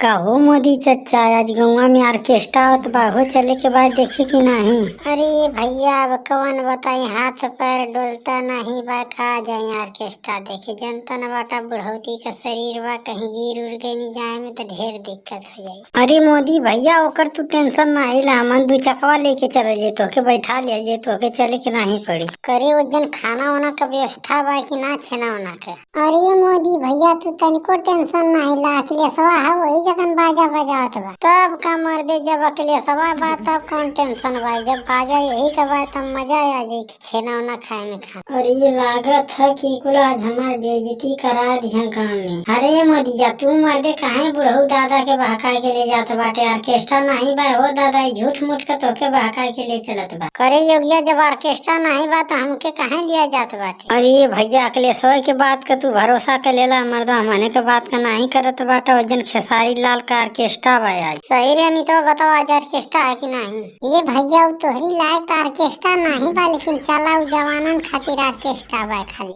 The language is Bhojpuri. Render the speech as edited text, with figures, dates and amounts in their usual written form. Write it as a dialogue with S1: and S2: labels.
S1: कहो मोदी चचा, आज गौवा में ऑर्केस्ट्रा आवत बा, हो चले के बाद देखे कि नाही?
S2: अरे भैया अब कवन बताई, हाथ पैर डोलता नहीं बा, का जाई ऑर्केस्ट्रा देखे। जनता न बाटा बुढ़ौती का शरीर बा, कहीं गिर उड़ गई जाए में तो ढेर दिक्कत हो जाई।
S1: अरे मोदी भैया, ओकर तू टेंशन नाही ला, हमन दू चकवा लेके चले जे, तोके बैठा ले जे, तोके चले के नहीं पड़ी।
S2: करे उजन खाना वाना का व्यवस्था बा कि ना छेना वाना का? अरे मोदी भैया, तू तनिको टेंशन नहीं ला, अखिलेशवा है वही जगन बाजा बजावत बा। तब का मर दे, जब अखिलेशवा बा तब कौन टेंशन बा, जब बाजा यही का बा तब मजा आ जाई छेना वाना खाए में खा।
S1: और ये लागत है कि कुल आज हमार बेइज्जती करा दिया गाँव में। अरे मोदी जा, तू मर दे काहे बुढ़ऊ दादा के बहकाए के ले जात बाटे? ऑर्केस्ट्रा नहीं बा हो दादा, झूठ मूठ के तोके बहकाए के ले चलत बा।
S2: करे योगिया, जब ऑर्केस्ट्रा नहीं बा तो हमके काहे लिया जात बाटे?
S1: अरे भैया, अखिलेशवा के बात का तू भरोसा के लेला, मर्दा हमने के बात का नहीं करत बाटा। वजन खेसारी लाल का ऑर्केस्ट्रा बा आज।
S2: सही रे अमित, बताओ आज ऑर्केस्ट्रा है कि नहीं? ये भैया, तोहरी लायक ऑर्केस्ट्रा नहीं बा, लेकिन चला जवानन खातिर ऑर्केस्ट्रा बा खाली।